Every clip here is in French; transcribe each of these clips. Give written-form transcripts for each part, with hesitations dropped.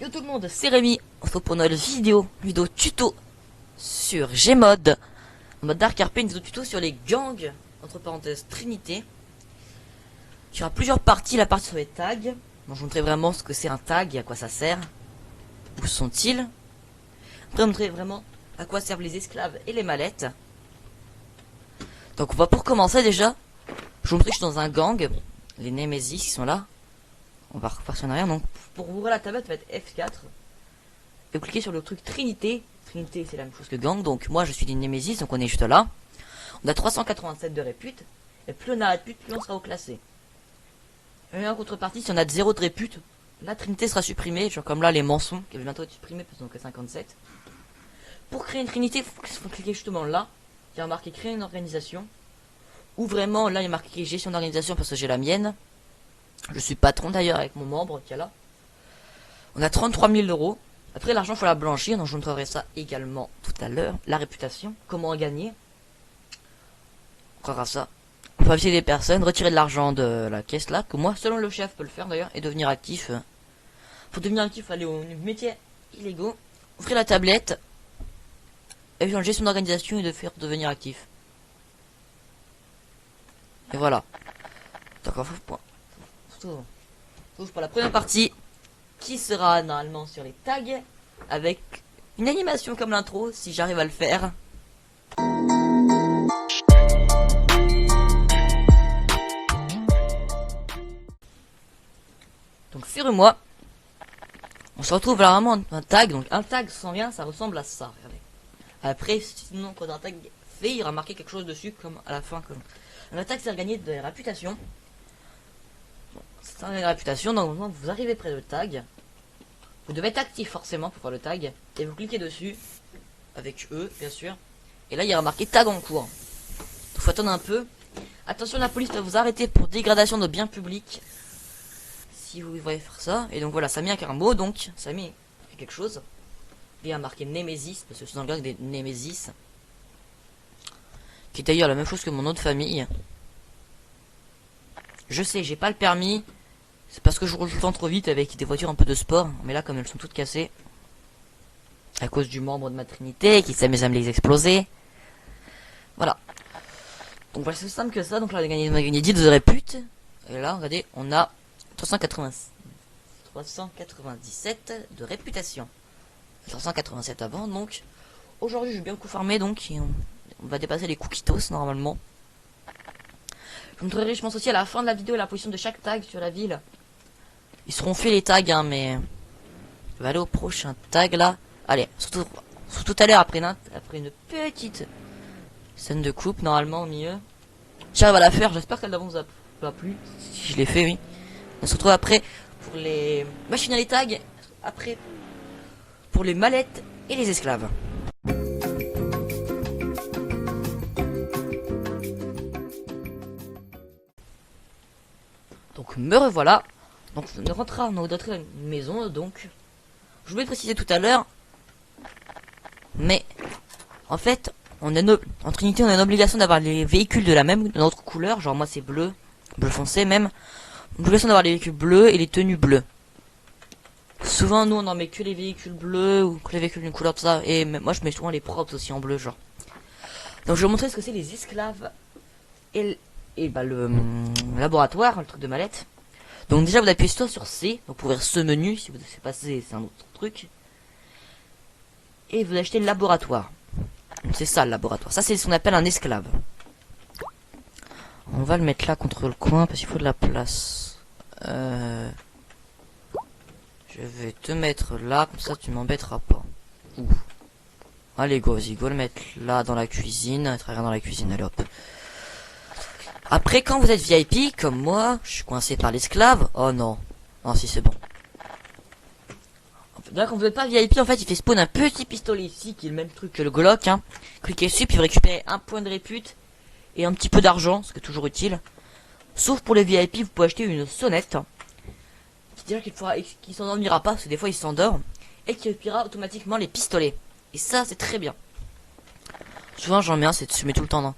Yo tout le monde, c'est Rémi. On se retrouve pour notre vidéo tuto sur Gmod. En mode Dark RP, une vidéo tuto sur les gangs, entre parenthèses Trinité. Il y aura plusieurs parties, la partie sur les tags. Donc je vous montrerai vraiment ce que c'est un tag et à quoi ça sert. Où sont-ils? Après je vous montrerai vraiment à quoi servent les esclaves et les mallettes. Donc on va pour commencer déjà. Je vous montrer que je suis dans un gang. Les Nemesis qui sont là. On va repartir en arrière. Donc pour ouvrir la tablette, ça va être F4. Et vous cliquez sur le truc Trinité. Trinité c'est la même chose que gang. Donc moi je suis des Nemesis, donc on est juste là. On a 387 de répute. Et plus on a répute, plus on sera haut classé. Et en contrepartie, si on a de 0 de répute, la Trinité sera supprimée. Genre comme là les mensonges qui vont bientôt être supprimés parce qu'on a que 57. Pour créer une Trinité, il faut cliquer justement là. Il y a marqué créer une organisation. Ou vraiment là il y a marqué gestion d'organisation parce que j'ai la mienne. Je suis patron d'ailleurs avec mon membre qui est là. On a 33 000 euros. Après l'argent faut la blanchir, donc je vous montrerai ça également tout à l'heure. La réputation, comment en gagner. On verra ça. On peut aviser des personnes, retirer de l'argent de la caisse là, que moi selon le chef peut le faire d'ailleurs, et devenir actif. Pour devenir actif, faut aller aux métiers illégaux, ouvrir la tablette, et puis en gestion d'organisation et de faire devenir actif. Et voilà. D'accord, pour la première partie qui sera normalement sur les tags avec une animation comme l'intro si j'arrive à le faire. Donc sur moi on se retrouve là vraiment un tag, donc un tag sans rien ça ressemble à ça, regardez. Après sinon quand un tag fait il y aura marqué quelque chose dessus comme à la fin que un tag c'est gagner de la réputation. C'est une réputation, donc maintenant vous arrivez près du tag. Vous devez être actif forcément pour faire le tag. Et vous cliquez dessus. Avec eux, bien sûr. Et là il y a marqué tag en cours. Il faut attendre un peu. Attention, la police va vous arrêter pour dégradation de biens publics. Si vous voyez faire ça. Et donc voilà, ça met un mot, donc ça met quelque chose. Il y a marqué Nemesis, parce que je suis dans le gang des Nemesis. Qui est d'ailleurs la même chose que mon nom de famille. Je sais, j'ai pas le permis. C'est parce que je roule tout le temps trop vite avec des voitures un peu de sport. Mais là, comme elles sont toutes cassées, à cause du membre de ma Trinité qui s'amuse à me les exploser. Voilà. Donc voilà, c'est aussi simple que ça. Donc là, on a gagné 10 de répute. Et là, regardez, on a 397 de réputation. 387 avant, donc. Aujourd'hui, j'ai bien beaucoup farmé, donc. On va dépasser les cookitos, normalement. Je vous montrerai, je pense aussi à la fin de la vidéo, la position de chaque tag sur la ville. Ils seront faits les tags, hein, mais... On va aller au prochain tag, là. Allez, surtout tout à l'heure, après une petite scène de coupe, normalement, au milieu. J'arrive à la faire, j'espère qu'elle vous a plu. Si je l'ai fait, oui. On se retrouve après pour les machines à les tags. Après, pour les mallettes et les esclaves. Donc me revoilà. Donc on rentrera dans notre maison. Donc je voulais préciser tout à l'heure, mais en fait on a en Trinité on a une obligation d'avoir les véhicules de notre couleur. Genre moi c'est bleu foncé même. Une obligation d'avoir les véhicules bleus et les tenues bleues. Souvent nous on en met que les véhicules bleus ou que les véhicules d'une couleur tout ça. Et moi je mets souvent les props aussi en bleu genre. Donc je vais vous montrer ce que c'est les esclaves et le laboratoire, le truc de mallette. Donc déjà vous appuyez sur C, donc pour ouvrir ce menu, si vous ne savez pas c'est un autre truc. Et vous achetez le laboratoire. C'est ça le laboratoire, ça c'est ce qu'on appelle un esclave. On va le mettre là contre le coin parce qu'il faut de la place. Je vais te mettre là, comme ça tu m'embêteras pas. Ouh. Allez go, vas-y, go le mettre là dans la cuisine, très bien dans la cuisine, allez hop. Après, quand vous êtes VIP, comme moi, je suis coincé par l'esclave. Oh non. Non, si c'est bon. Là, quand vous n'êtes pas VIP, en fait, il fait spawn un petit pistolet ici, qui est le même truc que le Glock, hein. Cliquez dessus, puis vous récupérez un point de répute et un petit peu d'argent, ce qui est toujours utile. Sauf pour les VIP, vous pouvez acheter une sonnette. Qui s'endormira pas, parce que des fois il s'endort. Et qui récupérera automatiquement les pistolets. Et ça, c'est très bien. Souvent, j'en mets un, je mets tout le temps, non.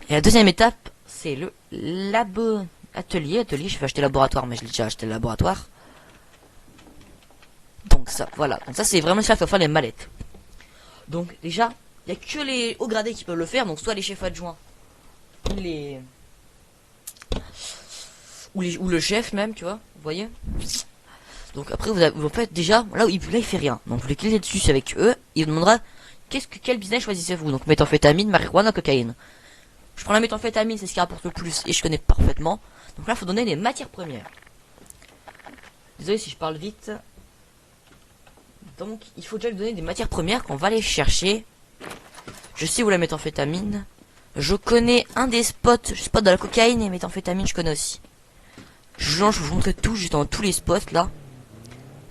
Et la deuxième étape, c'est le atelier, je vais acheter laboratoire, mais je l'ai déjà acheté le laboratoire. Donc ça, voilà. Donc ça, c'est vraiment ça qu'il faut faire les mallettes. Donc déjà, il n'y a que les hauts gradés qui peuvent le faire. Donc soit les chefs adjoints, ou le chef même, tu vois. Vous voyez. Donc après, vous en faites déjà, là, il fait rien. Donc vous les cliquez dessus, c'est avec eux. Il vous demandera, quel business choisissez-vous? Donc méthamphétamine, marijuana, cocaïne. Je prends la méthamphétamine, c'est ce qui rapporte le plus, et je connais parfaitement. Donc là, il faut donner les matières premières. Désolé si je parle vite. Donc, il faut déjà lui donner des matières premières qu'on va aller chercher. Je sais où la méthamphétamine. Je connais un des spots de la cocaïne et méthamphétamine, je connais aussi. Je vous montrer tout, j'étais dans tous les spots là.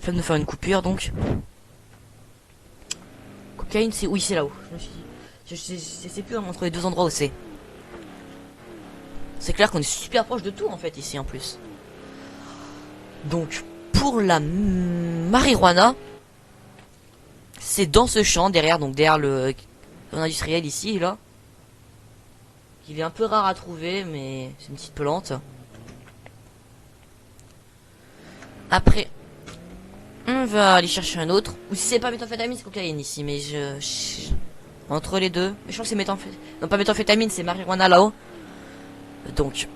Je viens de me faire une coupure donc. Cocaïne, c'est oui, c'est là-haut. Je sais plus entre les deux endroits où c'est. C'est clair qu'on est super proche de tout en fait ici en plus. Donc pour la marijuana, c'est dans ce champ derrière, donc derrière le industriel ici là. Il est un peu rare à trouver, mais c'est une petite plante. Après, on va aller chercher un autre. Ou si c'est pas méthamphétamine, c'est cocaïne ici, mais entre les deux. Je crois que c'est méthamphétamine. Non, pas méthamphétamine, c'est marijuana là-haut. Donc,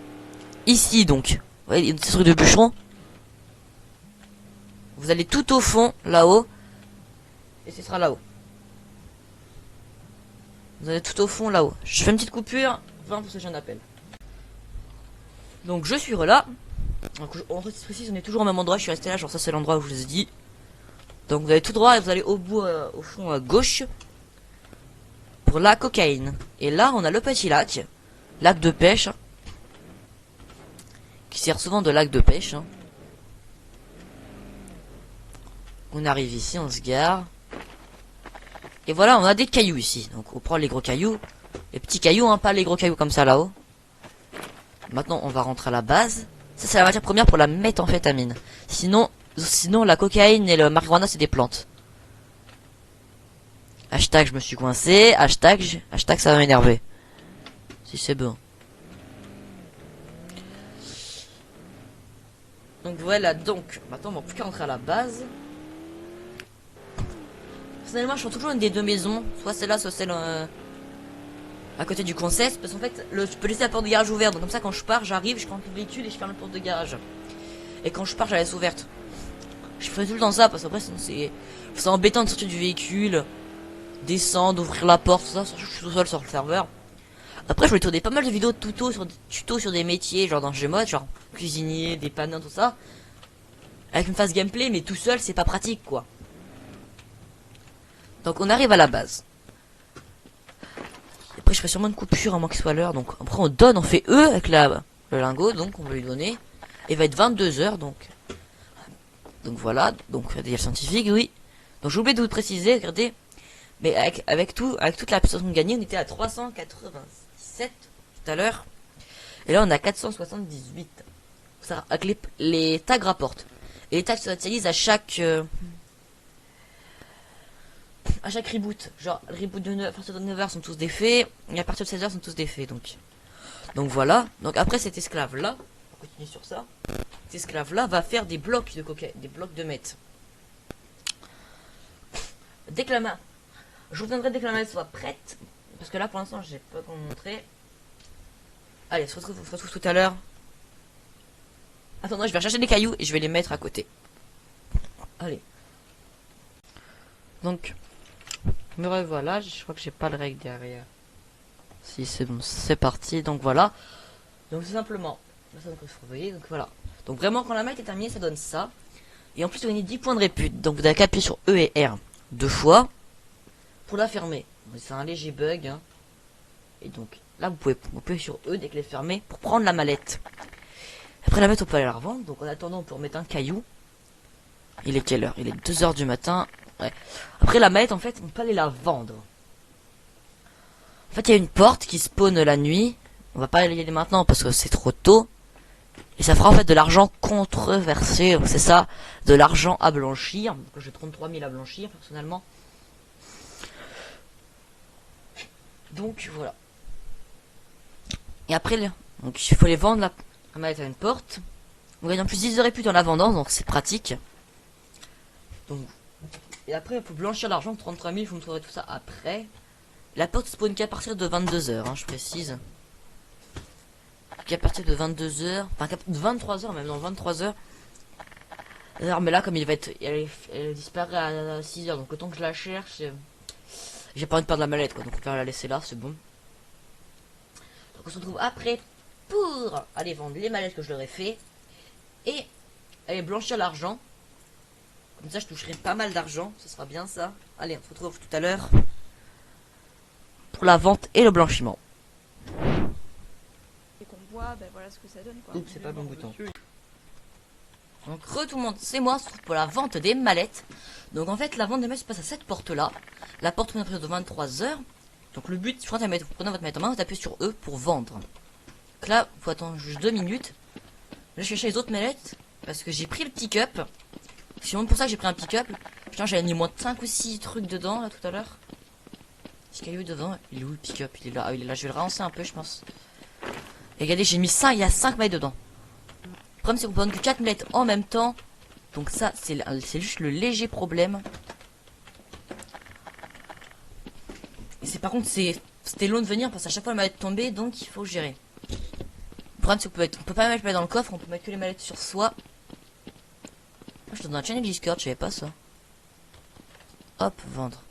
ici donc, vous voyez, il y a une petite truc de bûcheron. Vous allez tout au fond, là-haut. Et ce sera là-haut. Vous allez tout au fond, là-haut. Je fais une petite coupure, 20 pour ce que j'en appelle. Donc je suis là. Donc en fait, précis, on est toujours au même endroit, je suis resté là, genre ça c'est l'endroit où je vous ai dit. Donc vous allez tout droit et vous allez au bout, au fond à gauche. Pour la cocaïne. Et là, on a le petit lac. Lac de pêche. Qui sert souvent de lac de pêche. On arrive ici, on se gare. Et voilà, on a des cailloux ici. Donc on prend les gros cailloux. Les petits cailloux, hein, pas les gros cailloux comme ça là-haut. Maintenant, on va rentrer à la base. Ça, c'est la matière première pour la méthamphétamine. Sinon, la cocaïne et le marijuana, c'est des plantes. Hashtag, je me suis coincé. Hashtag, ça va m'énerver. Si c'est bon. Donc voilà, donc, maintenant, on va plus qu'à rentrer à la base. Personnellement, je prends toujours une des deux maisons. Soit celle-là, soit celle à côté du concept. Parce qu'en fait, je peux laisser la porte de garage ouverte. Donc comme ça, quand je pars, j'arrive, je prends le véhicule et je ferme la porte de garage. Et quand je pars, je la laisse ouverte. Je fais tout le temps ça, parce qu'après, c'est embêtant de sortir du véhicule, descendre, ouvrir la porte, tout ça. Surtout que je suis tout seul sur le serveur. Après, je vais tourner pas mal de vidéos de tutos sur des métiers, genre dans Gmod, genre cuisinier, dépanneur, tout ça. Avec une phase gameplay, mais tout seul, c'est pas pratique, quoi. Donc on arrive à la base. Après je ferai sûrement une coupure à moins qu'il soit l'heure. Donc après on donne, on fait E avec le lingot. Donc on va lui donner. Et il va être 22h donc. Donc voilà. Donc il y a le scientifique, oui. Donc j'ai oublié de vous préciser, regardez. Mais avec toute la puissance gagnée, on était à 397 tout à l'heure. Et là on a 478. Ça, avec les tags rapportent. Et les tags se réutilisent à chaque reboot. Genre, le reboot à partir de 9h sont tous des faits, et à partir de 16h sont tous des faits, donc voilà. Donc après cet esclave là, on continue sur ça. Cet esclave là va faire des blocs de cocaïne, des blocs de meth. Dès que je vous reviendrai dès que la main soit prête, parce que là pour l'instant j'ai pas comment montrer. Allez, on se retrouve tout à l'heure. Attendez, je vais rechercher des cailloux et je vais les mettre à côté. Allez. Donc, me revoilà, je crois que j'ai pas le règle derrière. Si c'est bon, c'est parti, donc voilà. Donc c'est simplement, vous voyez, donc voilà. Donc vraiment quand la main est terminée, ça donne ça. Et en plus vous gagnez 10 points de répute. Donc vous avez qu'à appuyer sur E et R 2 fois pour la fermer. C'est un léger bug. Hein. Et donc là vous pouvez appuyer sur E dès qu'elle est fermée pour prendre la mallette. Après la mallette on peut aller la revendre. Donc en attendant on peut remettre un caillou. Il est quelle heure? Il est 2h du matin. Ouais. Après la mallette en fait on peut aller la vendre. En fait il y a une porte qui spawn la nuit. On va pas y aller maintenant parce que c'est trop tôt. Et ça fera en fait de l'argent contreversé. C'est ça, de l'argent à blanchir. Donc j'ai 33 000 à blanchir personnellement. Donc voilà. Et après donc il faut les vendre la mallette à une porte. On gagne en plus 10 de répute en la vendant, donc c'est pratique. Donc Et après, il faut blanchir l'argent, 33 000, je vous montrerai tout ça après. La porte spawn qu'à partir de 22 h, hein, je précise. Qu'à partir de 22 h, enfin de 23 h, même dans 23 h. Alors, mais là, comme il va être, elle disparaît à 6 h, donc autant que je la cherche, j'ai pas envie de perdre la mallette, quoi. Donc on va la laisser là, c'est bon. Donc on se retrouve après pour aller vendre les mallettes que je leur ai fait et aller blanchir l'argent. Comme ça, je toucherai pas mal d'argent, ce sera bien ça. Allez, on se retrouve tout à l'heure pour la vente et le blanchiment. Et qu'on voit, ben voilà ce que ça donne, quoi. Oups, c'est pas le bon bouton. Donc tout le monde, c'est moi, pour la vente des mallettes. Donc en fait, la vente des mallettes se passe à cette porte-là. La porte est de 23 h. Donc le but, vous prenez votre mallette en main, vous appuyez sur E pour vendre. Donc là, il faut attendre juste 2 minutes. Là, je cherche les autres mallettes parce que j'ai pris le pick-up. C'est vraiment pour ça que j'ai pris un pick-up. Putain, j'avais mis moins de 5 ou 6 trucs dedans, là, tout à l'heure. Petit caillou devant. Il est où le pick-up? Il est là. Ah, il est là. Je vais le relancer un peu, je pense. Et regardez, j'ai mis 5, il y a 5 mallettes dedans. Le problème, c'est qu'on peut vendre que 4 mallettes en même temps. Donc ça, c'est juste le léger problème. Et c'est par contre, c'était long de venir parce qu'à chaque fois, la mallette tombée, donc il faut gérer. Le problème, c'est qu'on peut pas mettre les mallettes dans le coffre, on peut mettre que les mallettes sur soi. Je suis dans un channel Discord, je savais pas ça. Hop, vendre.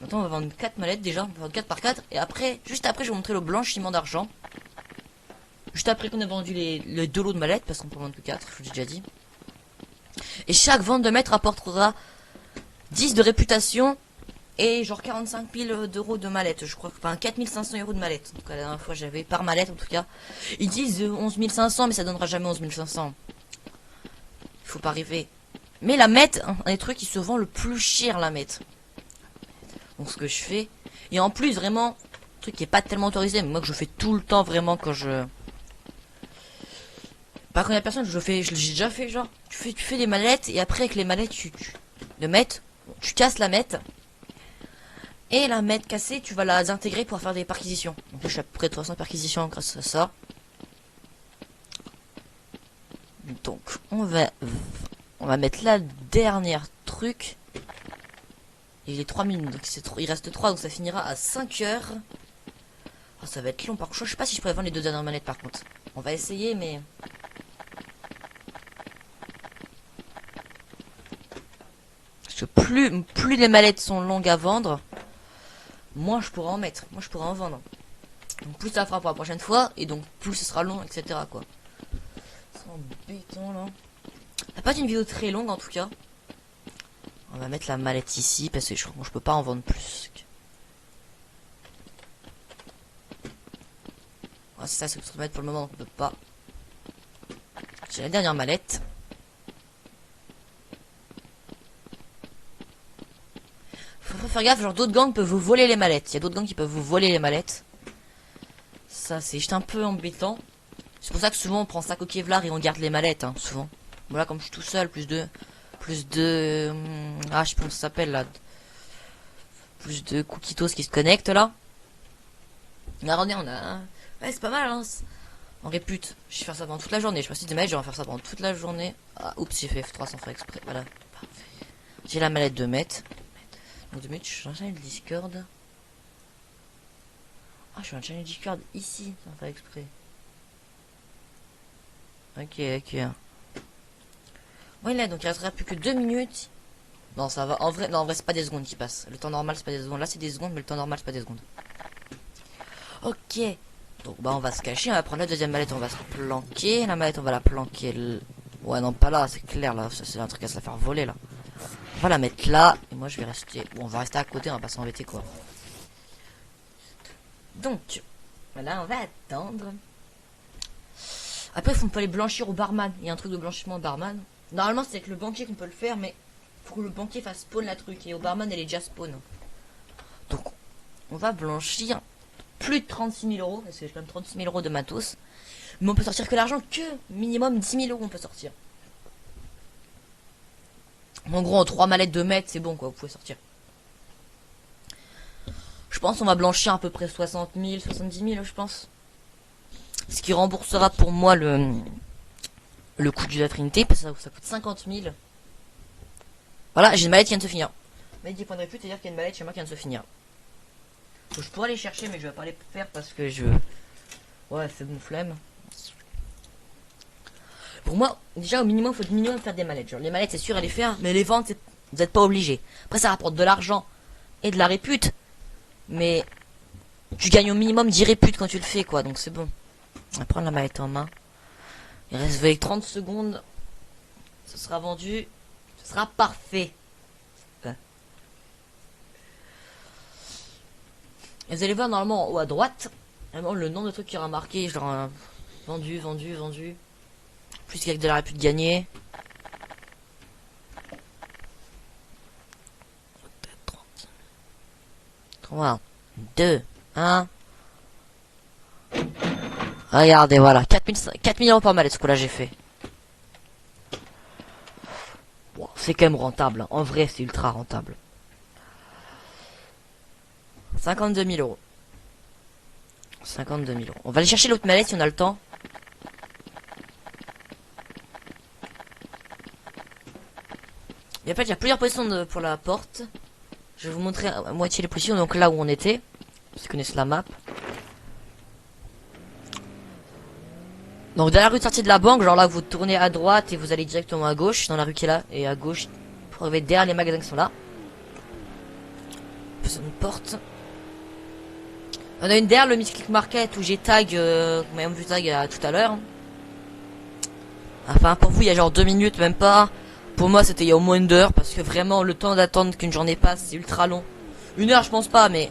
Maintenant, on va vendre 4 mallettes déjà, on va vendre 4 par 4. Et après, juste après, je vais vous montrer le blanchiment d'argent. Juste après qu'on ait vendu les 2 lots de mallettes, parce qu'on peut vendre que 4, je vous l'ai déjà dit. Et chaque vente de mètre rapportera 10 de réputation et genre 45 000 d'euros de mallettes. Je crois que, enfin, 4 500 euros de mallettes. En tout cas, la dernière fois, j'avais par mallette, en tout cas. Ils disent 11 500, mais ça donnera jamais 11 500. Il faut pas arriver. Mais la mette, un des trucs qui se vend le plus cher, la mette. Donc, ce que je fais. Et en plus, vraiment, un truc qui est pas tellement autorisé, mais moi que je fais tout le temps, vraiment, quand je. Par contre, il y a personne, je l'ai déjà fait, genre. Tu fais des mallettes, et après, avec les mallettes, de mette, tu casses la mette. Et la mette cassée, tu vas la désintégrer pour faire des perquisitions. Donc, je suis à peu près 300 perquisitions grâce à ça. Donc, on va mettre la dernière truc. Il est 3 minutes, donc il reste 3, donc ça finira à 5 h. Oh, ça va être long, par contre, je sais pas si je pourrais vendre les 2 dernières manettes, par contre. On va essayer, mais... Parce que plus les mallettes sont longues à vendre, moins je pourrais en mettre, moins je pourrais en vendre. Donc plus ça fera pour la prochaine fois, et donc plus ce sera long, etc. quoi. C'est embêtant là. Ça va pas être une vidéo très longue en tout cas. On va mettre la mallette ici, parce que je peux pas en vendre plus. Ah, c'est ça, c'est ce qu'on va mettre pour le moment, on peut pas. J'ai la dernière mallette. Faut faire gaffe, genre d'autres gangs peuvent vous voler les mallettes. Il y a d'autres gangs qui peuvent vous voler les mallettes. Ça, c'est juste un peu embêtant. C'est pour ça que souvent on prend sac au Kevlar et on garde les mallettes, hein, souvent. Voilà, comme je suis tout seul, plus de... Ah, je sais pas comment ça s'appelle, là. Plus de cookitos qui se connectent, là. Regardez, on a... Ouais, c'est pas mal, hein. En répute. Je vais faire ça pendant toute la journée. Je précise des mallettes, je vais en faire ça pendant toute la journée. Ah, oups, j'ai fait F3 sans faire exprès. Voilà. Parfait. J'ai la mallette de mètres. Donc, de mètres, je suis dans un channel Discord. Ah, je suis dans un channel Discord ici, sans faire exprès. Ok. Ouais, là, donc il restera plus que 2 minutes. Non, ça va. En vrai, c'est pas des secondes qui passent. Le temps normal, c'est pas des secondes. Là, c'est des secondes, mais le temps normal, c'est pas des secondes. Ok. Donc, bah, on va se cacher. On va prendre la deuxième mallette, on va se planquer. La mallette, on va la planquer. Ouais, non, pas là, c'est clair, là. Ça, c'est un truc à se la faire voler, là. On va la mettre là. Et moi, je vais rester. Bon, on va rester à côté, on va pas s'embêter, quoi. Donc, voilà, on va attendre. Après, on peut aller blanchir au barman. Il y a un truc de blanchiment au barman. Normalement, c'est avec le banquier qu'on peut le faire, mais faut que le banquier fasse spawn la truc. Et au barman, elle est déjà spawn. Donc, on va blanchir plus de 36 000 euros. Parce que j'ai quand même 36 000 euros de matos. Mais on peut sortir que l'argent, que minimum 10 000 euros, on peut sortir. En gros, en 3 mallettes de mètres, c'est bon, quoi, vous pouvez sortir. Je pense qu'on va blanchir à peu près 60 000, 70 000, je pense. Ce qui remboursera pour moi le coût de la Trinité, parce que ça coûte 50 000. Voilà, j'ai une mallette qui vient de se finir. Mais 10 points de répute, c'est-à-dire qu'il y a une mallette chez moi qui vient de se finir. Donc, je pourrais aller chercher, mais je vais pas les faire parce que je... Ouais, c'est bon, flemme. Pour moi, déjà, au minimum, il faut au minimum faire des mallettes. Genre, les mallettes, c'est sûr à les faire, mais les ventes, vous n'êtes pas obligé. Après, ça rapporte de l'argent et de la répute. Mais tu gagnes au minimum 10 réputes quand tu le fais, quoi. Donc, c'est bon. On va prendre la mallette en main. Il reste avec 30 secondes. Ce sera vendu. Ce sera parfait. Ouais. Et vous allez voir, normalement, en haut à droite, vraiment, le nombre de trucs qui aura marqué. Genre, vendu, vendu, vendu. Plus qu'avec de la répute gagnée. 3, 2, 1. Regardez, voilà. 4000 euros par mallette, ce que là j'ai fait. Bon, c'est quand même rentable. Hein. En vrai, c'est ultra rentable. 52 000 euros. 52 000 euros. On va aller chercher l'autre mallette si on a le temps. Et en fait, il y a plusieurs positions pour la porte. Je vais vous montrer à moitié les positions. Donc là où on était. Ceux qui connaissent la map. Donc dans la rue de sortie de la banque, genre là vous tournez à droite et vous allez directement à gauche, dans la rue qui est là, et à gauche, pour arriver derrière les magasins qui sont là. C'est une porte. On a une derrière le Mystic Market où j'ai tag, même vu tag tout à l'heure. Enfin pour vous il y a genre 2 minutes, même pas. Pour moi c'était il y a au moins une heure, parce que vraiment le temps d'attendre qu'une journée passe c'est ultra long. 1 heure je pense pas, mais...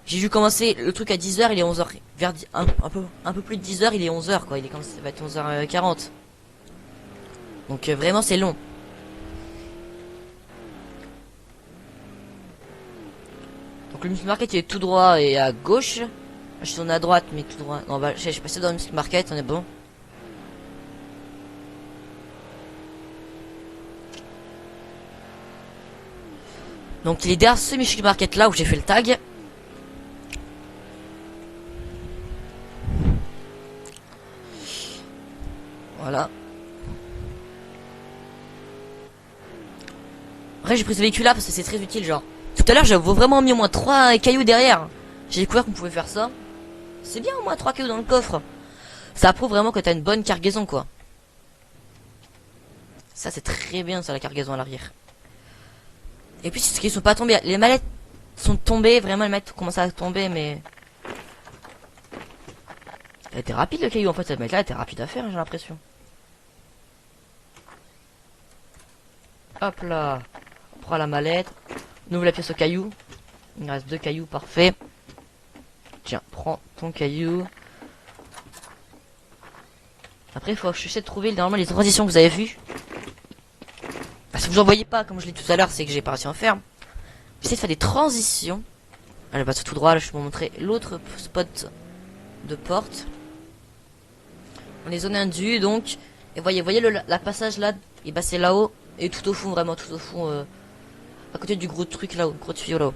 J'ai dû commencer le truc à 10h, il est 11h. Vers un peu plus de 10h, il est 11h quoi. Il est comme ça va être 11h40. Donc vraiment c'est long. Donc le Music Market il est tout droit et à gauche. Je suis à droite mais tout droit. Non bah je suis passé dans le Music Market, on est bon. Donc il est derrière ce Music Market là où j'ai fait le tag. Voilà. Après j'ai pris ce véhicule là parce que c'est très utile genre. Tout à l'heure j'avais vraiment mis au moins 3 cailloux derrière. J'ai découvert qu'on pouvait faire ça. C'est bien au moins 3 cailloux dans le coffre. Ça prouve vraiment que t'as une bonne cargaison quoi. Ça c'est très bien ça la cargaison à l'arrière. Et puis c'est ce qu'ils sont pas tombés. Les mallettes sont tombées, vraiment les mallettes commencent à tomber mais... Elle était rapide le caillou en fait cette mallette là était rapide à faire j'ai l'impression. Hop là. On prend la mallette. On ouvre la pièce au caillou. Il reste 2 cailloux, parfait. Tiens, prends ton caillou. Après, il faut que j'essaie de trouver normalement les transitions que vous avez vues. Parce que vous en voyez pas, comme je l'ai dit tout à l'heure, c'est que j'ai pas réussi à en faire. J'essaie de faire des transitions. Allez, bah tout droit, là je vais vous montrer l'autre spot de porte. On est zone indue, donc. Et voyez la passage là, et bah c'est là-haut. Et tout au fond, vraiment tout au fond, à côté du gros truc là-haut, gros tuyau là-haut.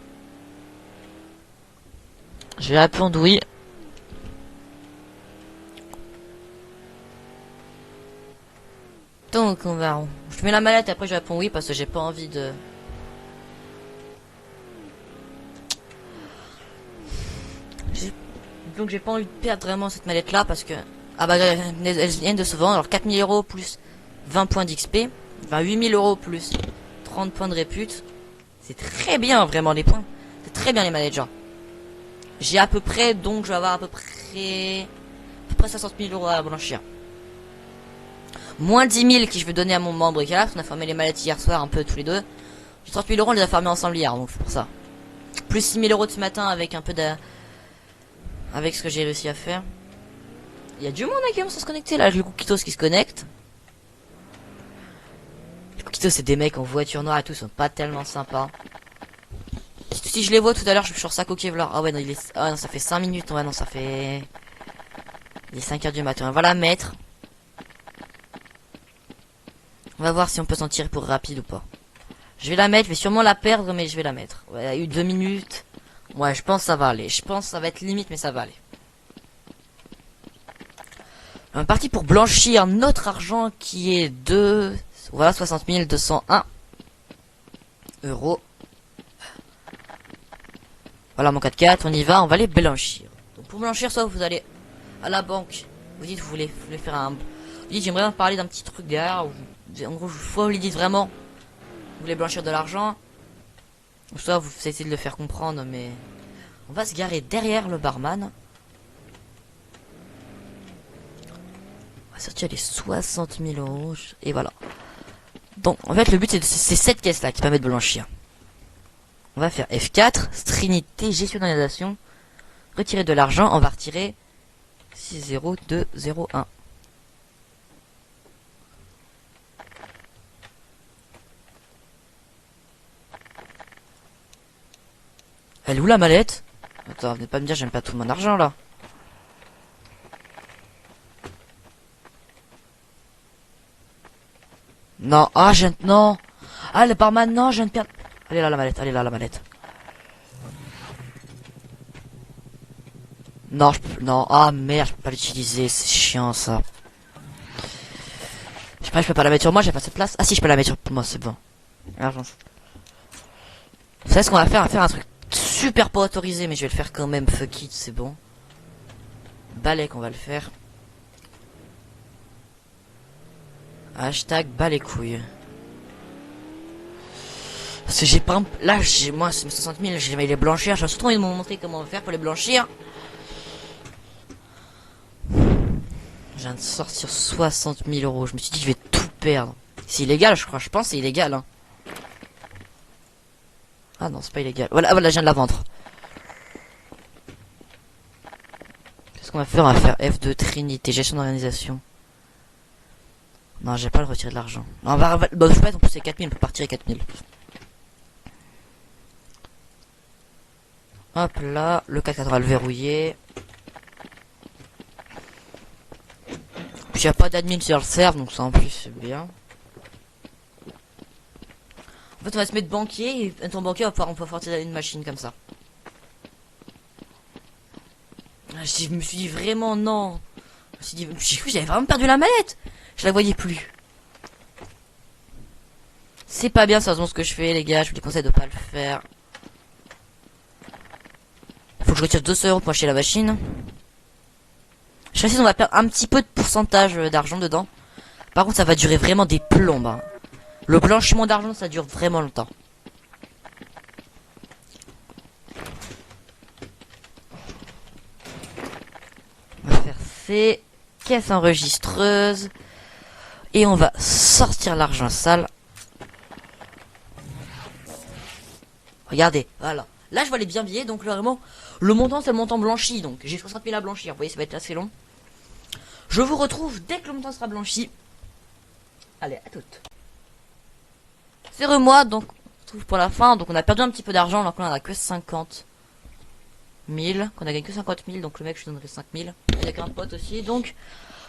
Je vais répondre oui. Donc on va... Je mets la mallette et après je réponds oui parce que j'ai pas envie de... Donc j'ai pas envie de perdre vraiment cette mallette là parce que... Ah bah elles viennent de se vendre, alors 4000 euros plus 20 points d'XP. Enfin 8000 euros plus 30 points de répute. C'est très bien vraiment les points. C'est très bien les mallettes genre. J'ai à peu près, donc je vais avoir à peu près 60 000 euros à blanchir. Moins 10 000 que je vais donner à mon membre qui est là. On a fermé les mallettes hier soir un peu tous les deux. J'ai 30 000 euros, on les a fermés ensemble hier, donc c'est pour ça. Plus 6 000 euros de ce matin avec un peu de... Avec ce que j'ai réussi à faire. Il y a du monde qui commence à se connecter là. Le Coquitos qui se connecte. Les Coquitos c'est des mecs en voiture noire et tout, ils sont pas tellement sympas. Si je les vois tout à l'heure, je suis sur sa coquille vlog. Ah ouais non, il est... Ah non, ça fait 5 minutes. Ouais non, ça fait... Il est 5h du matin. On va la mettre. On va voir si on peut s'en tirer pour rapide ou pas. Je vais la mettre, je vais sûrement la perdre, mais je vais la mettre. Ouais, il y a eu 2 minutes. Ouais, je pense que ça va aller. Je pense que ça va être limite, mais ça va aller. On est parti pour blanchir notre argent qui est de... Voilà, 60 201 euros. Voilà mon 4x4, on y va, on va les blanchir. Donc pour blanchir, soit vous allez à la banque, vous dites vous voulez faire un... Vous dites j'aimerais bien parler d'un petit truc derrière, en gros, soit vous lui dites vraiment, vous voulez blanchir de l'argent, ou soit vous essayez de le faire comprendre, mais... On va se garer derrière le barman. On va sortir les 60 000 euros, et voilà. Donc en fait le but c'est cette caisse là qui permet de blanchir. On va faire F4, Trinité, gestionnarisation, retirer de l'argent, on va retirer 60201. Elle est où la mallette? Attends, venez pas me dire j'aime pas tout mon argent là. Non, ah non. Ah le barman, non, je viens de perdre. Allez là la mallette, allez là la mallette. Non, non, ah merde, je peux pas l'utiliser, c'est chiant ça. Je peux pas la mettre sur moi, j'ai pas cette place. Ah si, je peux la mettre sur moi, c'est bon. Argent. Vous savez ce qu'on va faire? On va faire un truc super pas autorisé, mais je vais le faire quand même, fuck it, c'est bon. Balai qu'on va le faire. Hashtag bas les couilles. Parce que j'ai pas... Là, moi, c'est mes 60 000, j'ai les blanchir. J'ai surtout envie de me montrer comment faire pour les blanchir. Je viens de sortir 60 000 euros. Je me suis dit, je vais tout perdre. C'est illégal, je crois. Je pense c'est illégal. Hein. Ah non, c'est pas illégal. Voilà, voilà, je viens de la vendre. Qu'est-ce qu'on va faire? On va faire F2 Trinité, gestion d'organisation. Non, j'ai pas le retirer de l'argent. On va... Bon, je peux pas non plus, c'est 4000, on peut partir à 4000. Hop là, le 4x4 on va le verrouiller. Puis il n'y a pas d'admin sur le serve, donc ça en plus c'est bien. En fait on va se mettre banquier, et ton banquier on va pouvoir sortir une machine comme ça. Je me suis dit vraiment non. Je me suis dit, j'avais vraiment perdu la mallette. Je la voyais plus. C'est pas bien sérieusement ce que je fais les gars, je vous déconseille de pas le faire. Faut que je retire 200 euros pour acheter la machine. Je sais si on va perdre un petit peu de pourcentage d'argent dedans. Par contre ça va durer vraiment des plombes. Hein. Le blanchiment d'argent ça dure vraiment longtemps. On va faire C, caisse enregistreuse. Et on va sortir l'argent sale. Regardez, voilà. Là je vois les bien billets, donc vraiment le montant c'est le montant blanchi, donc j'ai 60 000 à blanchir, vous voyez ça va être assez long. Je vous retrouve dès que le montant sera blanchi. Allez, à toutes. C'est moi, donc on se retrouve pour la fin, donc on a perdu un petit peu d'argent, donc là on a que 50 000, qu'on a gagné que 50 000, donc le mec je lui donnerai 5 000. Il y a qu'un pote aussi, donc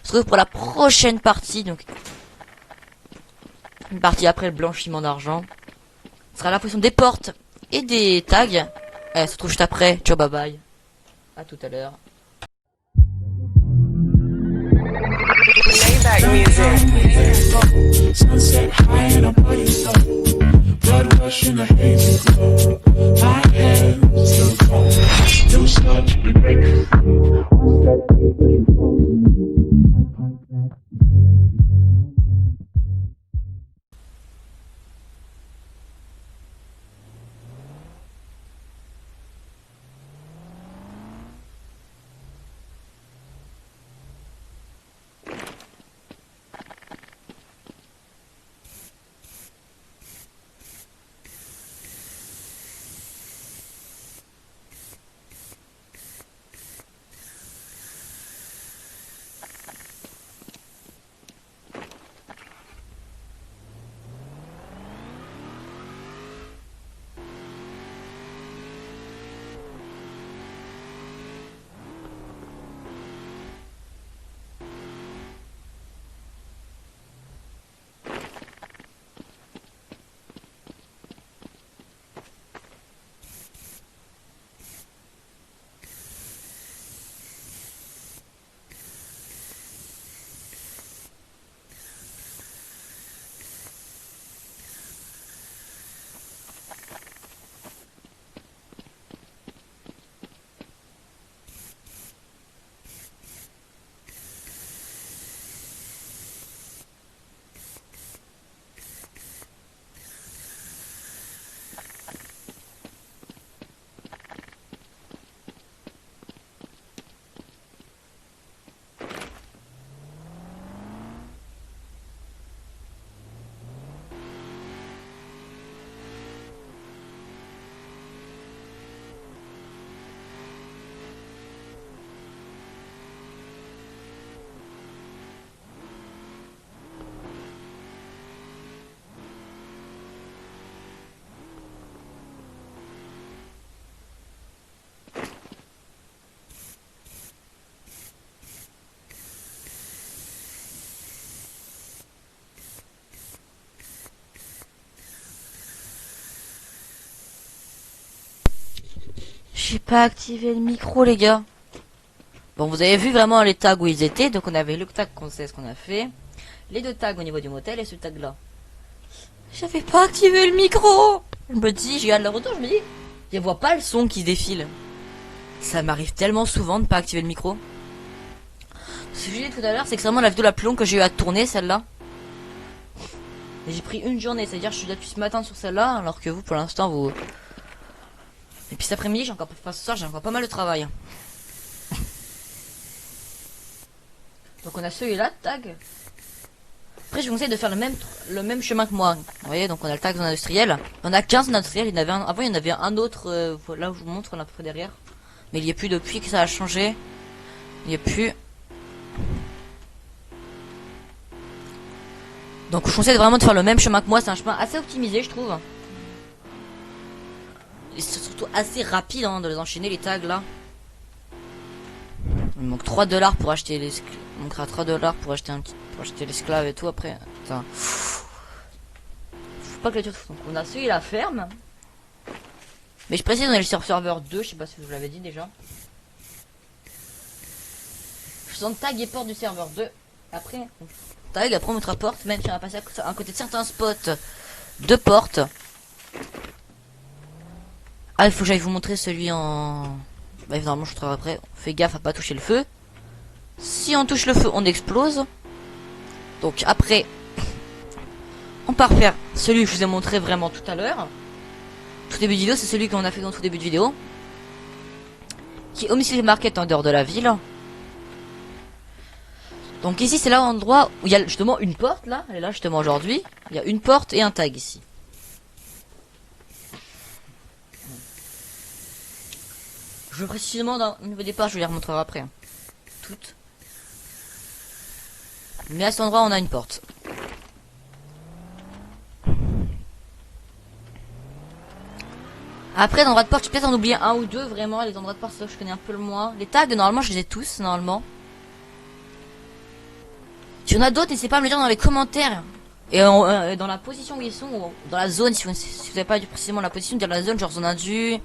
on se retrouve pour la prochaine partie, donc une partie après le blanchiment d'argent. Ce sera la position des portes et des tags. Elle se retrouve juste après. Ciao, bye bye. À tout à l'heure. Sunset high and I'm putting slow. Blood rush in a hazy glow. My hands still cold. You start to break. One step deeper you J'ai pas activé le micro, les gars. Bon, vous avez vu vraiment les tags où ils étaient. Donc on avait le tag qu'on sait ce qu'on a fait. Les deux tags au niveau du motel et ce tag là. J'avais pas activé le micro. Je me dis, je regarde le retour, je me dis, je vois pas le son qui se défile. Ça m'arrive tellement souvent de pas activer le micro. Ce que j'ai dit tout à l'heure, c'est que c'est vraiment la vidéo la plus longue que j'ai eu à tourner, celle-là. Et j'ai pris une journée, c'est-à-dire que je suis là depuis ce matin sur celle-là, alors que vous, pour l'instant, vous... Et puis cet après-midi, j'ai encore, enfin ce soir, j'ai encore pas mal de travail. Donc on a celui-là, tag. Après, je vous conseille de faire le même chemin que moi. Vous voyez, donc on a le tag zone industrielle. On a 15 zones industrielles, il y en avait un... Avant, il y en avait un autre, là où je vous montre, là, à peu près derrière. Mais il n'y a plus depuis que ça a changé. Il n'y a plus... Donc je vous conseille vraiment de faire le même chemin que moi, c'est un chemin assez optimisé je trouve. Et c'est surtout assez rapide hein, de les enchaîner les tags là. Il me manque 3 $ pour acheter les... Il manquera 3 $ pour acheter un petit... pour acheter l'esclave et tout après. Putain. Faut pas que les trucs... Donc on a celui la ferme. Mais je précise on est le serveur 2, je sais pas si je vous l'avais dit déjà. Je sens tag et porte du serveur 2. Après... Tag, après on mettra porte, même si on va passer à côté de certains spots de porte. Ah, il faut que j'aille vous montrer celui en... Bah, évidemment, je trouverai après. Fais gaffe à pas toucher le feu. Si on touche le feu, on explose. Donc après, on part faire celui que je vous ai montré vraiment tout à l'heure. Tout début de vidéo, c'est celui qu'on a fait dans tout début de vidéo. Qui est Homicide Market en dehors de la ville. Donc ici c'est là l'endroit où il y a justement une porte là, elle est là justement aujourd'hui. Il y a une porte et un tag ici. Je veux précisément au niveau des parts, je vous les remontrerai après. Hein. Toutes. Mais à cet endroit on a une porte. Après l'endroit de porte, je vais peut-être en oublier un ou deux vraiment, les endroits de porte, ça je connais un peu le moins. Les tags normalement je les ai tous normalement. Si on a d'autres, n'hésitez pas à me le dire dans les commentaires. Et dans la position où ils sont, ou dans la zone, si vous n'avez pas précisément la position, dire la zone, genre zone indu,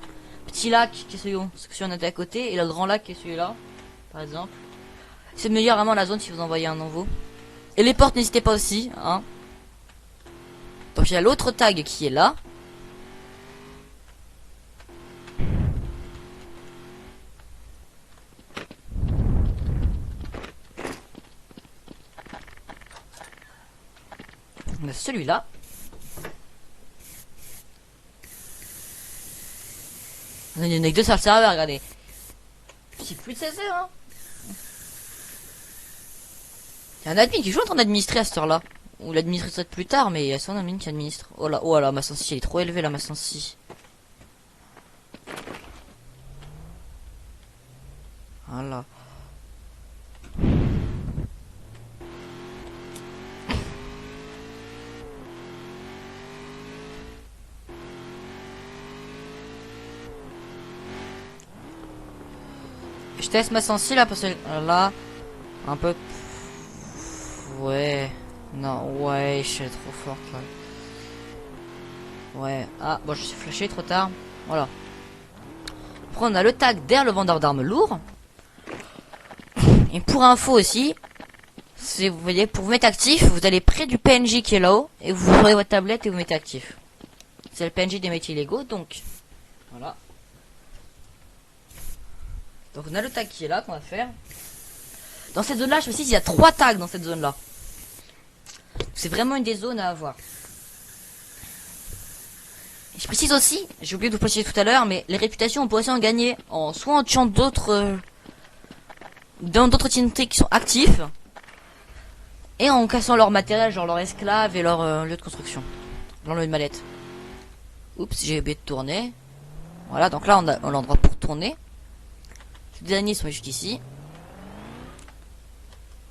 petit lac qui est celui où on était à côté, et le grand lac qui est celui-là, par exemple. C'est de me dire vraiment la zone si vous envoyez un nouveau. Et les portes, n'hésitez pas aussi, hein. Donc il y a l'autre tag qui est là. On a celui-là. Il y en a que deux sur le serveur, regardez. C'est plus de 16 heures, hein. Il y a un admin qui joue en train d'administrer à cette heure-là. Ou l'administrer peut-être plus tard, mais il y a son admin qui administre. Oh là, ma sensi, elle est trop élevée là, ma sensi. Voilà. Je teste ma sensi là parce que là, un peu. Ouais. Non, ouais, je suis trop forte là. Ouais. Ah, bon, je suis flashé trop tard. Voilà. Après, on a le tag derrière le vendeur d'armes lourd. Et pour info aussi, si vous voyez, pour vous mettre actif, vous allez près du PNJ qui est là-haut. Et vous ouvrez votre tablette et vous mettez actif. C'est le PNJ des métiers illégaux, donc. Voilà. Donc on a le tag qui est là qu'on va faire. Dans cette zone là, je me suis dit il y a 3 tags dans cette zone là. C'est vraiment une des zones à avoir. Et je précise aussi, j'ai oublié de vous préciser tout à l'heure, mais les réputations on peut aussi en gagner en soit en tuant d'autres dans d'autres TNT qui sont actifs et en cassant leur matériel, genre leur esclave et leur lieu de construction. Leur lieu de mallette. Oups, j'ai oublié de tourner. Voilà, donc là on a l'endroit pour tourner. Les derniers sont juste ici.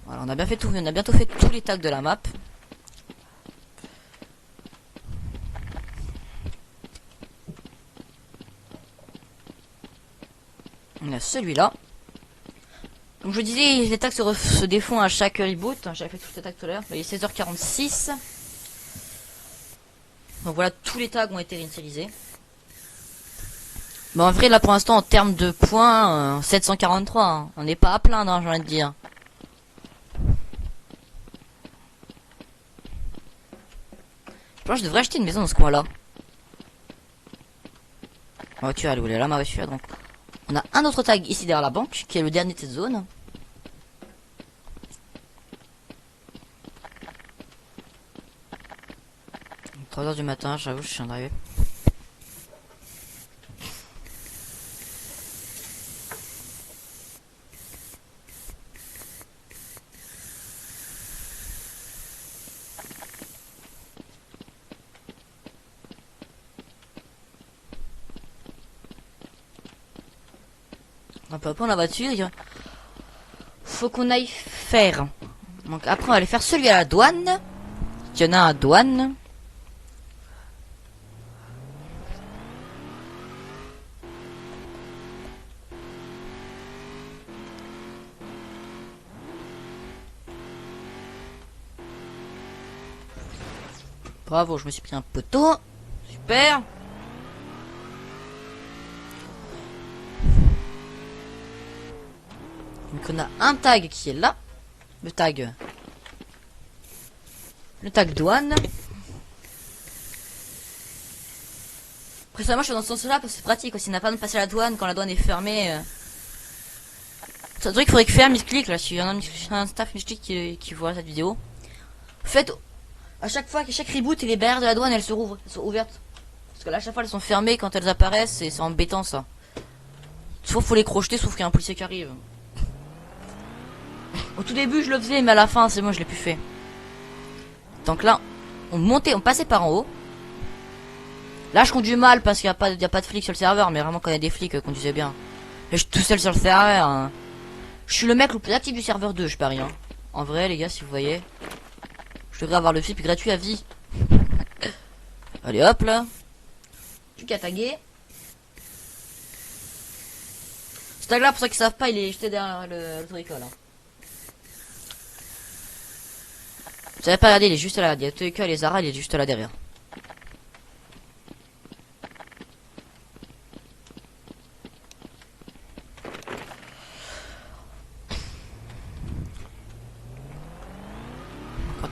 Voilà, on a bientôt fait tous les tags de la map. On a celui-là. Donc je disais, les tags se défont à chaque reboot. J'avais fait tous les tags tout à l'heure. Il est 16h46. Donc voilà, tous les tags ont été réinitialisés. Bon, en vrai, là, pour l'instant, en termes de points, 743, hein. On n'est pas à plaindre, hein, j'ai envie de dire. Je pense que je devrais acheter une maison dans ce coin-là. Ma voiture, elle est là, ma voiture, donc. On a un autre tag ici derrière la banque, qui est le dernier de cette zone. Donc, 3 h du matin, j'avoue, je suis en arrivé. On peut prendre la voiture. Faut qu'on aille faire. Donc après on va aller faire celui à la douane. Il y en a un à douane. Bravo, je me suis pris un poteau. Super. Donc on a un tag qui est là. Le tag douane. Après ça, moi je suis dans ce sens-là parce que c'est pratique. S'il n'a pas de passer à la douane quand la douane est fermée. C'est un truc qu'il faudrait que faire misclick là. Si y en a un staff misclick qui voit cette vidéo. Faites à chaque fois que chaque reboot et les barrières de la douane elles se rouvrent, elles sont ouvertes. Parce que là à chaque fois elles sont fermées quand elles apparaissent et c'est embêtant ça. Soit faut les crocheter sauf qu'il y a un policier qui arrive. Au tout début je le faisais mais à la fin c'est moi je l'ai plus fait. Donc là on passait par en haut. Là je conduis mal parce qu'il n'y a pas de flics sur le serveur, mais vraiment quand il y a des flics conduisez bien. Et je suis tout seul sur le serveur. Hein. Je suis le mec le plus actif du serveur 2, je parie. Hein. En vrai les gars, si vous voyez, je devrais avoir le flip gratuit à vie. Allez hop là. Tu qu'à taguer. Ce tag là pour ceux qui savent pas il est jeté derrière l'auto-école. Hein. Vous savez pas regarder, il est juste là. Il y a l'auto-école et Zara, il est juste là derrière.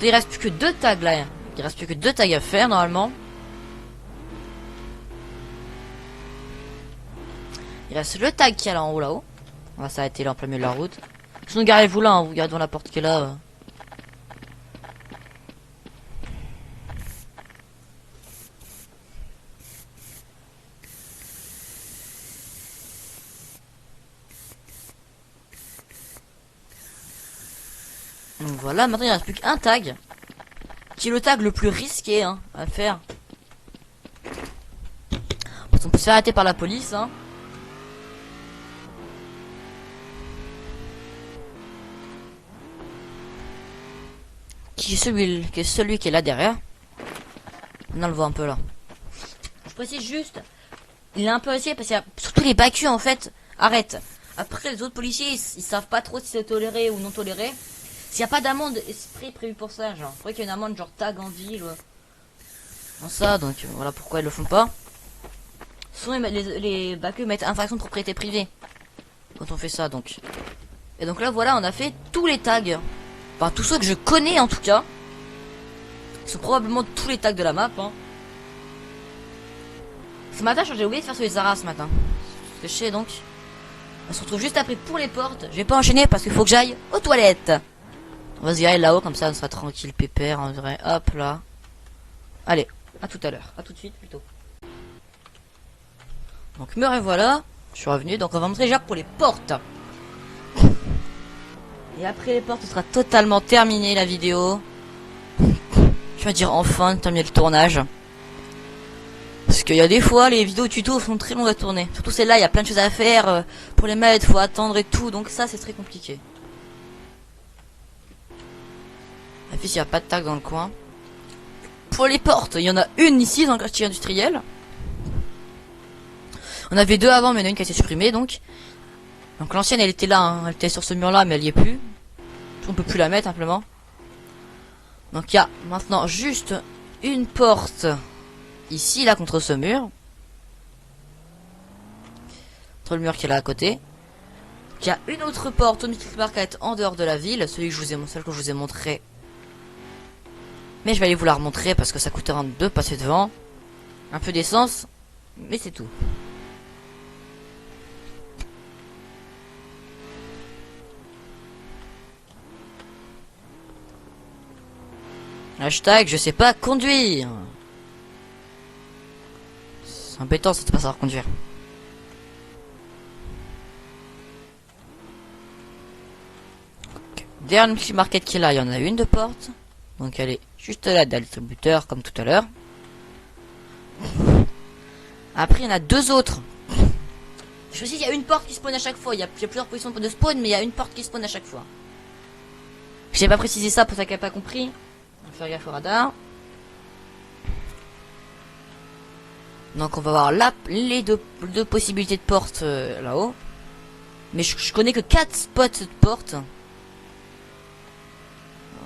Il reste plus que 2 tags là. Il reste plus que 2 tags à faire normalement. Il reste le tag qui est là en haut là-haut. On va s'arrêter là en plein milieu de la route. Sinon garez-vous là, hein, vous gardez devant la porte qui est là. Donc voilà, maintenant il reste plus qu'un tag. Qui est le tag le plus risqué hein, à faire. Parce qu'on peut se faire arrêter par la police. Hein. Qui est celui qui est là derrière. On le voit un peu là. Je précise juste. Il est un peu risqué parce qu'il y a surtout les bacus en fait. Arrête. Après les autres policiers ils savent pas trop si c'est toléré ou non toléré. S'il n'y a pas d'amende esprit prévu pour ça, genre, faudrait qu'il y ait une amende genre tag en ville, ouais. Dans ça, donc voilà pourquoi ils le font pas. Souvent les backeux mettent infraction de propriété privée quand on fait ça, donc. Et donc là voilà, on a fait tous les tags. Enfin tous ceux que je connais en tout cas. Ce sont probablement tous les tags de la map. Hein. Ce matin, j'ai oublié de faire sur les Zara ce matin. Ce que je sais donc. On se retrouve juste après pour les portes. Je vais pas enchaîner parce qu'il faut que j'aille aux toilettes. On va se garer là-haut, comme ça on sera tranquille, pépère, on dirait. Hop là. Allez, à tout à l'heure. À tout de suite plutôt. Donc me revoilà. Je suis revenu, donc on va montrer déjà pour les portes. Et après les portes, ce sera totalement terminé la vidéo. Je vais dire enfin, terminer le tournage. Parce qu'il y a des fois, les vidéos tuto sont très longues à tourner. Surtout celle-là, il y a plein de choses à faire. Pour les mettre, faut attendre et tout. Donc ça, c'est très compliqué. La fille, il n'y a pas de tag dans le coin. Pour les portes, il y en a une ici dans le quartier industriel. On avait 2 avant, mais il y en a une qui a été supprimée donc. Donc l'ancienne, elle était là, hein. Elle était sur ce mur-là, mais elle y est plus. On peut plus la mettre simplement. Donc il y a maintenant juste une porte ici, là, contre ce mur. Entre le mur qui est là à côté. Il y a une autre porte au Mythic Market en dehors de la ville. Celle que je vous ai montré. Mais je vais aller vous la remontrer parce que ça coûte rien de passer devant. Un peu d'essence. Mais c'est tout. Hashtag je sais pas conduire. C'est embêtant ça de pas savoir conduire. Okay. Derrière le Mythic Market qui est là, il y en a une de porte. Donc elle est juste là dans le distributeur comme tout à l'heure. Après il y en a deux autres. Je me suis dit il y a une porte qui spawn à chaque fois. Il y a plusieurs positions de spawn mais il y a une porte qui spawn à chaque fois. J'ai pas précisé ça pour ça qu'elle n'a pas compris. On va faire gaffe au radar. Donc on va voir là les deux possibilités de porte là-haut. Mais je connais que 4 spots de porte.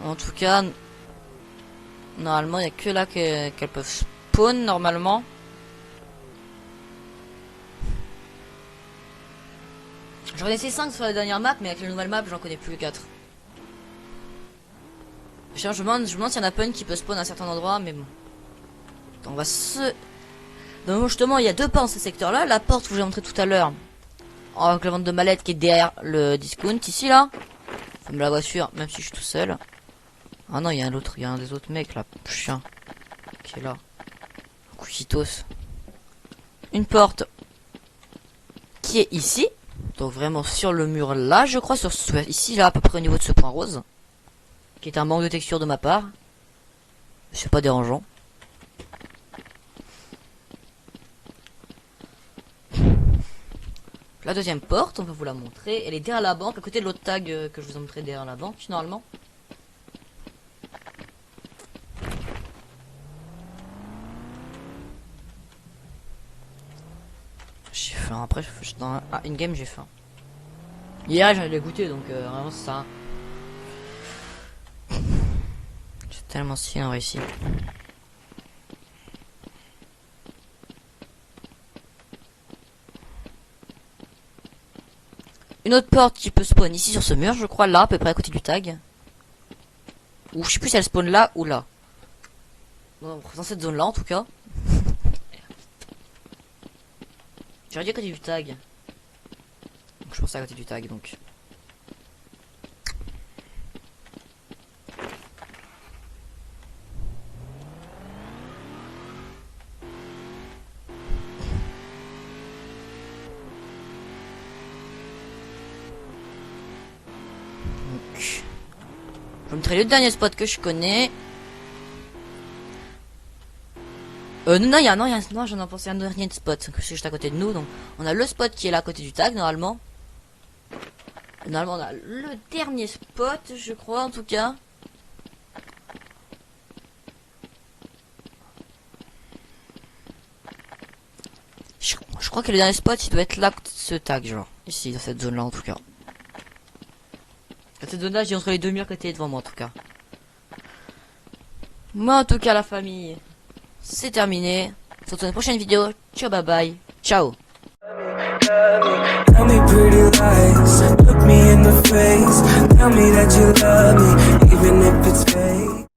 En tout cas, normalement il n'y a que là qu'elles peuvent spawn normalement. J'en connaissais 5 sur la dernière map, mais avec la nouvelle map j'en connais plus que 4. Je me demande s'il y en a pas une qui peut spawn à un certain endroit, mais bon. On va se... Donc justement, il y a deux portes dans ce secteur-là. La porte que je vous ai montré tout à l'heure, avec la vente de mallettes qui est derrière le discount, ici, là. Comme la voiture, même si je suis tout seul. Ah non, il y a un des autres mecs, là, chien, qui est là. Couchitos. Une porte qui est ici. Donc vraiment sur le mur là, je crois, ici, là, à peu près au niveau de ce point rose. Qui est un manque de texture de ma part. C'est pas dérangeant. La deuxième porte, on va vous la montrer. Elle est derrière la banque, à côté de l'autre tag que je vous ai montré derrière la banque, normalement. J'ai faim. Après, dans une game, j'ai faim. Hier, j'en ai goûté, donc vraiment, c'est ça. C'est tellement stylé en réussi. Une autre porte qui peut spawn ici sur ce mur, je crois, là, à peu près à côté du tag. Ou je sais plus si elle spawn là ou là. Dans cette zone là en tout cas. J'aurais dit à côté du tag. Donc, je pense à côté du tag donc. Je vais montrer le dernier spot que je connais. Non, j'en ai pensé à un dernier spot que c'est juste à côté de nous. Donc, on a le spot qui est là à côté du tag normalement. Normalement, on a le dernier spot, je crois en tout cas. Je crois que le dernier spot, il doit être là, ce tag, genre ici dans cette zone là en tout cas. Cette zone là, j'ai entre les deux murs qui étaient devant moi en tout cas. Moi en tout cas la famille, c'est terminé. On se retrouve dans une prochaine vidéo. Ciao, bye bye. Ciao. Tell me pretty lies, look me in the face, tell me that you love me, even if it's fake.